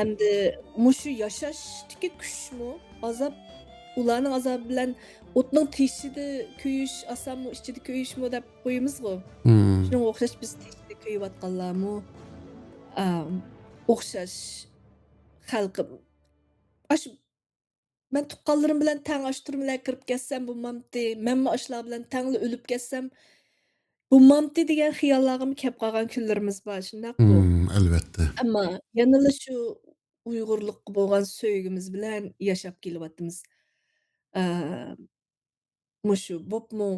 Endi mushu yashashdagi kuchmi, azob ularning azobi bilan o'tning teshida kuyish osonmi, ichida kuyishmi deb qo'yamiz-ku. Hmm. Shunga o'xshash biz teshida kuyayotganlarmi, o'xshash xalqim. Shu men tuqqanlarim bilan tang ashturmalar kirib ketsam bo'lmamdi. Menmi ashlar bilan tangli o'lib ketsam bo'lmamdi degan xiyollarga kelib qolgan kunlarimiz bor, shundaqku. Elbette. Ammo yanada shu Uyg'urlikqa bo'lgan sevgimiz bilan yashab kelyapmiz. Mushu bo'pmi,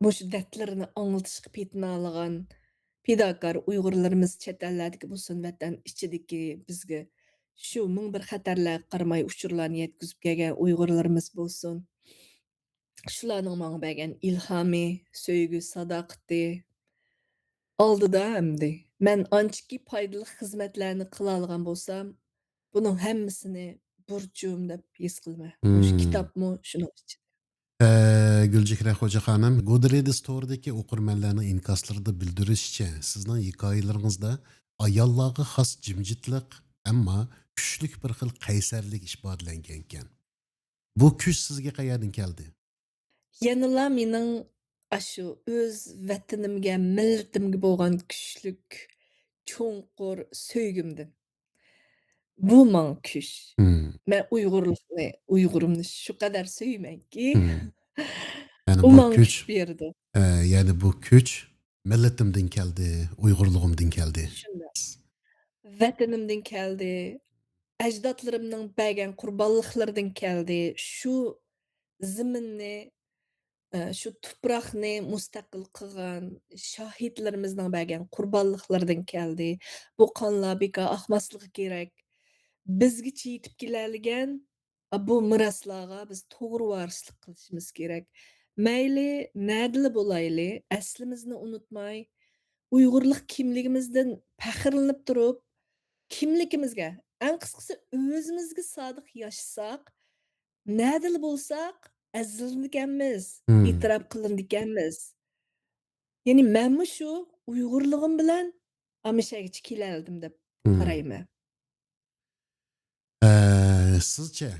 mushu dardlarini anglatishga petinalagan fidokor Uyg'urlarimiz chet ellardagi bo'lsin, vatan ichidagi bizga shu ming bir xatarlarga qaramay uchurlarni yetkazib kelgan Uyg'urlarimiz bo'lsin. Shularning menga bergan ilhomi, sevgi, sadoqati oldida hamdi. Men anchaki foydali xizmatlarni qila olgan bo'lsam, buning hammasini burchum deb his qilman. Mushu Hmm. kitobmi shuning uchun. Gülcikre Hoca Hanım, Goodreads Store'daki okurmenlerinin inkaslarında bildirishicha, sizning hikoyalaringizda ayollarga xos jimjitlik, ammo kuchlik bir xil qaysarlik ifodalangan ekan. Bu kuch sizga qayerdan keldi? Yanıla mening shu o'z vatanimga, millatimga bo'lgan kuchlik, cho'nqur sevgimdan. Bu manga kuch. Hmm. Men Uyg'urimni shu qadar sevmaymanki, Hmm. Yani u bu manga kuch kuch, berdi. yani bu kuch millatimdan keldi, Uyg'urligimdan keldi. Shunda vatanimdan keldi, ajdodlarimning bergan qurbonliklaridan keldi. Shu zaminni, shu tuproqni mustaqil qilgan shohidlarimizning bergan qurbonliklaridan keldi. Bu qonlar bekor oqmasligi kerak. Bizgacha yetib keladigan bu miroslarga biz to'g'ri varislik qilishimiz kerak. Mayli nadili bo'layli, aslimizni unutmay, Uyg'urlik kimligimizdan faxrlanib turib, kimligimizga, eng qisqasi o'zimizga sodiq yashasak, nadil bo'lsak, azizlanganmiz, Hmm. e'tirof qilinganmiz. Ya'ni menmi shu Uyg'urligim bilan amishagacha kelaldim deb Hmm. qarayman. Sizce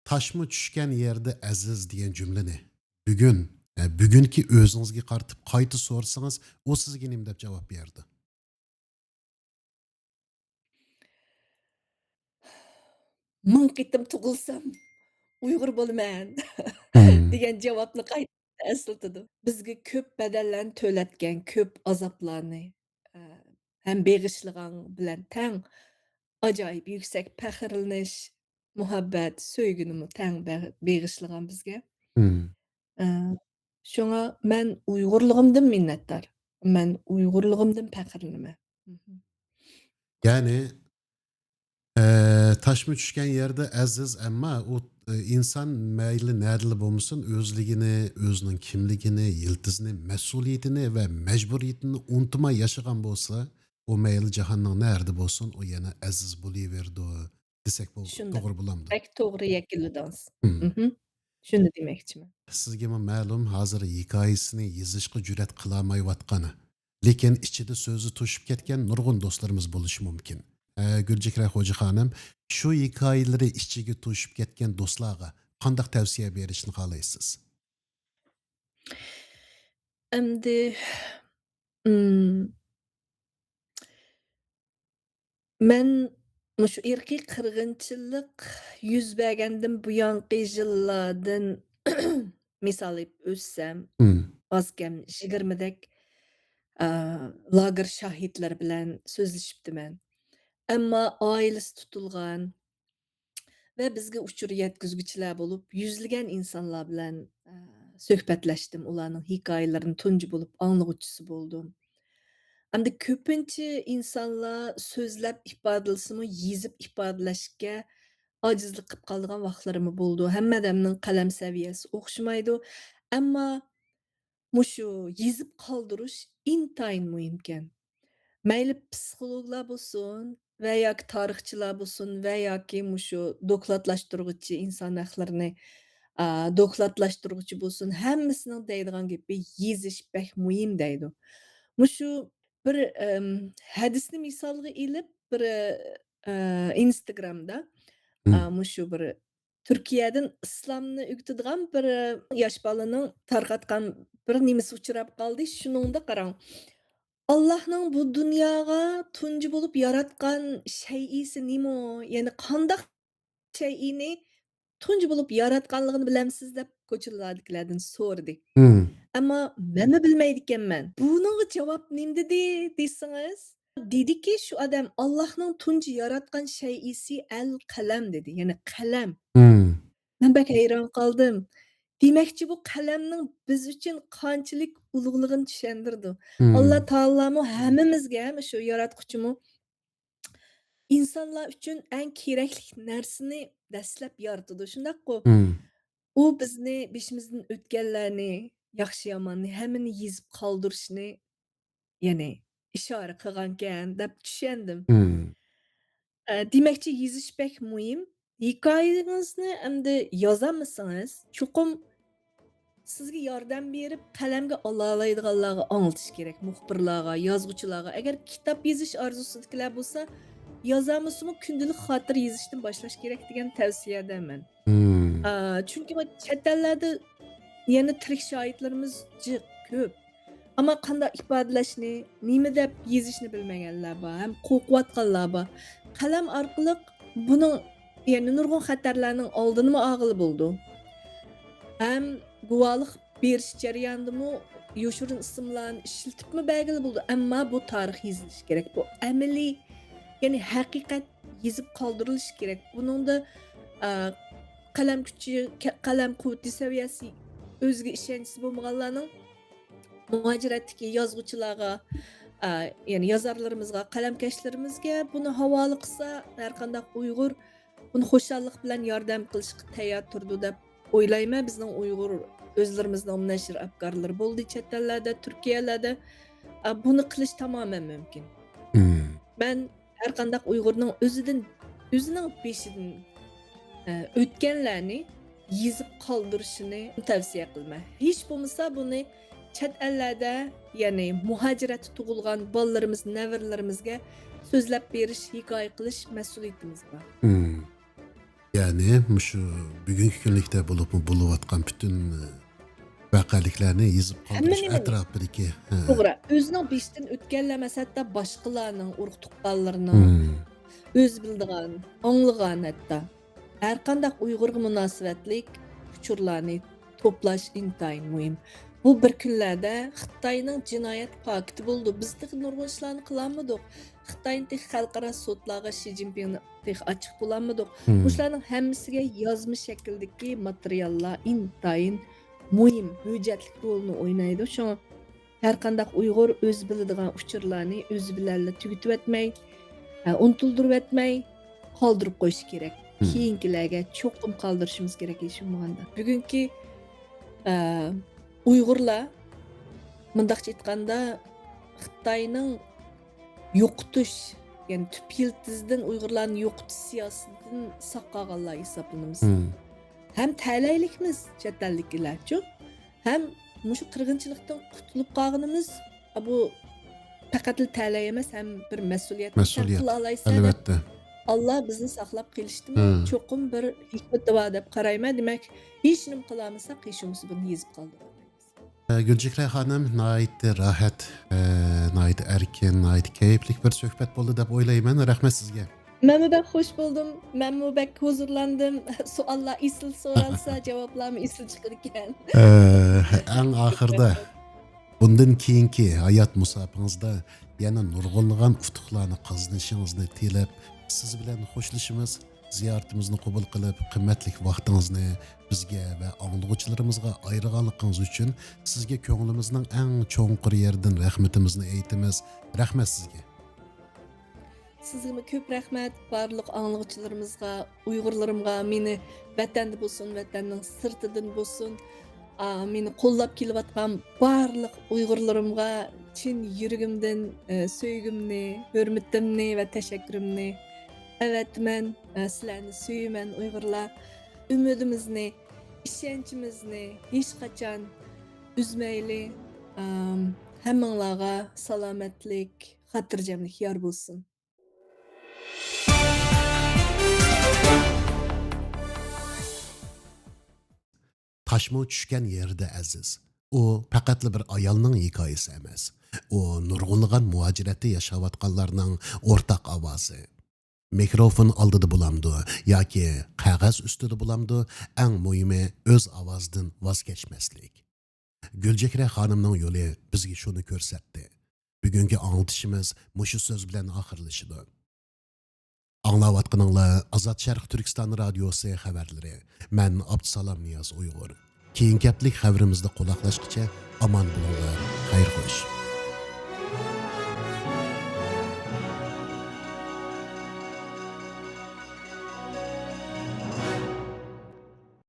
taşma düşken yerde aziz degan jumlani bugun bugungi o'zingizga qaratib qayta so'rasangiz, u sizga nima deb javob berdi? Ming qitim tug'ilsam Uyg'ur bo'laman Hmm. degan javobni qayta eslatadi. Bizga ko'p badallarni to'latgan, ko'p azoblarni ham beg'ishlagan bilan tang ajoyib yuksak faxrlanish, muhabbat, sevgini tang beg'ishlagan bizga. Hmm. Eee, Shunga men Uyg'urligimdan minnatdor. Men Uyg'urligimdan faxrlanaman. Mhm. Yani Taşma tushgan yerda aziz, ammo u inson mayli nadili bo'lmasin, o'zligini, o'zining kimligini, yiltizini, mas'uliyatini va majburiyatini unutmay yashagan bo'lsa, u mayli jahonning narida bo'lsin, u yana aziz bo'laverdi desak Shundoq. to'g'ri bo'lamdi. Bak to'g'ri yakunladingiz. Hmm. Shuni demoqchiman. Sizga ma'lum, hozir hikoyasini yozishga jur'at qilolmayotgani, lekin ichida so'zi to'shib ketgan nurg'un do'stlarimiz bo'lishi mumkin. Gulchehra Xo'jaxonim, shu hikoyalari ichiga to'shib ketgan do'stlarga qanday tavsiya berishni xohlaysiz? Endi mm, men mushu irqiy qirg'inchilik yuz bergandan buyongi yillardan misol o'tsam, Hmm. oz kam 20 dak lager shahidlar bilan so'zlashibdiman. Ammo oilasi tutilgan va bizga uchur yetkazguchilar bo'lib, yuzlagan insonlar bilan suhbatlashdim. Ularning hikoyalarini tunji bo'lib anglag'uvchisi bo'ldim. Hamda ko'pincha insonlar so'zlab ifodalashimi, yezib ifodalashga ojizlik qilib qolgan vaqtlarimi bo'ldi. Hammadamning qalam saviyasi o'xshamaydi. Ammo mushu yezib qoldirish intayin muhimkan. Mayli psixologlar bo'lsin va yoki tarixchilar bo'lsin va yoki mushu dokladlashtiruvchi inson haqlarini dokladlashtiruvchi bo'lsin, hammasining deydigan gapi yezish bek muhim deydi. Mushu bir hadisni misolga ilib bir Instagramda Hmm. mushu bir Turkiyadan islomni o'qitadigan bir yosh bolaning tarqatgan bir nimasi uchrab qoldi. Shuningda qarang. Allohning bu dunyoga tunji bo'lib yaratgan shay'isi nima? Ya'ni qandoq shay'ini tunji bo'lib yaratganligini bilamsiz deb ko'chalardagilardan so'radi. Hmm. Ammo men bilmaydi ekanman. Buningga javob nima dedi desangiz, dediki shu odam Allohning tunji yaratgan shay'isi al-qalam dedi. Ya'ni qalam. Hmm. Men bak hayron qoldim. Demakchi bu qalamning biz uchun qanchalik ulug'ligini tushundirdi. Hmm. Alloh taolomu hammamizga shu yaratquchimi insonlar uchun eng kerakli narsani dastlab yaratdi. Shundaqku Hmm. u bizni beshimizdan o'tganlarni, yaxshi yomonni hammani yezib qoldirishni, ya'ni ishora qilgankan deb tushundim. Hmm. Demakchi yezish bek muhim. Hikoyangizni endi yozamisangiz, chuqum sizga yordam berib qalamga ololmaydiganlarga anglatish kerak, muxbirlarga, yozuvchilarga. Agar kitob yozish orzusidagilar bo'lsa, yozamizmi kundalik xotir yozishdan boshlash kerak degan tavsiyadaman. Hmm. Chunki chet ellarda yana tirik shoirlarimiz jiq ko'p. Ammo qanday ifodalashni, nima deb yozishni bilmaganlar bor, ham qo'rqayotganlar bor. Qalam orqali buning ya'ni nurg'un xatarlarning oldini olg'ili bo'ldi. Ham guvohlik berish jarayonidami yoshirin ismlarni ishlatibmi belgili bo'ldi. Ammo bu tarix yozilishi kerak. Bu amaliy, ya'ni haqiqat yezib qoldirilishi kerak. Buningda qalam kuchi, qalam quvvati saviyasi o'ziga ishonchi bo'lmaganlarning muhojiratdagi yozuvchilarga, ya'ni yozarlarimizga, qalamkashlarimizga buni havola qilsa, har qanday Uyg'ur buni xushallik bilan yordam qilishga tayyor turdi deb o'ylayman. Bizning Uyg'ur o'zlarimizning nashr afkorlari bo'ldi chet ellarda, Turkiyalarda. Buni qilish tamoman mumkin. Hmm. Men har qanday Uyg'urning o'zining beshidan o'tganlarni yezib qoldirishini tavsiya qilman. Hech bo'lmasa buni chet ellarda, ya'ni muhojirat tug'ilgan bolalarimiz, nevaralarimizga so'zlab berish, hikoya qilish mas'uliyatimiz bor. Hmm. Ya'ni shu bugungi kunlikda bo'layotgan butun voqeliklarni yezib qoldirish Hamma atrofidagi. to'g'ri. O'zining beshdan o'tganlar masatda boshqalarning urug' tuqqanlarining Hmm. o'z bildigan, anglagan hatto har qanday Uyg'urga munosabatlik uchurlarni to'plash intayin muhim. Bu bir kunlarda Xitoyning jinoyat pakti bo'ldi. Biz nurg'un ishlarni qilolmadik. Xitoyning xalqaro sudlarga Shi Jinpingni ochiq bo'lolmadik. Hmm. Bularning hammasiga yozma shakldagi materiallar intayin muhim, hujjatli rolni o'ynaydi. Shunga har qanday Uyg'ur o'z biladigan uchurlarni o'zi bilan tugatib o'tmay, unutildirib o'tmay, qoldirib qo'yish kerak. Hmm. Keyingilarga cho'qim qoldirishimiz kerak ishim bo'lganda. Bugungi Uyg'urlar mundaqcha aytganda Xitoyning yo'qotish, ya'ni tüp yiltizdan Uyg'urlarni yo'qotish siyosatidan saqlaganlar hisoblanamiz. Hmm. Hem təlaylikmiz chet elliklarchu, hem mushu qirg'inchilikdan qutulib qolganimiz bu faqat talay emas, ham bir mas'uliyat. Mas'uliyat. Qila olaysan, Albatta. Allah bizni saqlab kelishdimi? Hmm. Cho'qim bir hikmat bor deb qarayman. Demak, hech nima qilolmasak, qishimiz buni yezib qoldiramiz. Gülcikray Hanım, nait rahat, nait erkin, nait keyiflik bir söhbət bo'ldi deb o'ylayman. Rahmat sizga. Men bek hoş buldum. Men bek huzurlandım. Suallar isil soralsa cevaplarım isil çıkır ekan. Eng oxirida bundan keyingi hayot musofangizda yana nurg'unlagan utuqlarni qozinishingizni tilab, siz bilan xo'shlashimiz, ziyoratimizni qabul qilib, qimmatli vaqtingizni bizga va anglag'uchilarimizga ayirganligingiz uchun sizga ko'nglimizning eng cho'nqur yeridan rahmatimizni aytamiz. Rahmat sizga. Sizga ko'p rahmat barliq anglag'uchilarimizga, Uyg'urlarimga, meni vatanda bo'lsin, vatanning sirtidan bo'lsin, meni qo'llab kelayotgan barliq Uyg'urlarimga chin yuragimdan so'ygimni, hurmatimni va tashakkurimni avatman. Sizlarni suyman Uyg'urlar. Umidimizni, ishonchimizni hech qachon uzmayli. Hammanglarga salomatlik, xotirjamlik yor bo'lsin. Taşmo tushgan yerda aziz. U faqatli bir ayolning hikoyasi emas. U nurg'unlagan muajiratda yashayotganlarning o'rtaq ovozi. Mikrofon oldida bo'lamdi yoki qog'oz ustida bo'lamdi, eng muhimi o'z ovozidan voz kechmaslik. Gulchehra xonimning yo'li bizga shuni ko'rsatdi. Bugungi anglitishimiz mushu so'z bilan oxirlashidi. Anglayotganinglar Azad Sharq Turkiston radiosi xabarlari. Men Abdusalom Niyoz Uyg'ur. Keyingi haftalik xabarimizda quloqlashguncha omon bo'linglar. Xayr xo'sh.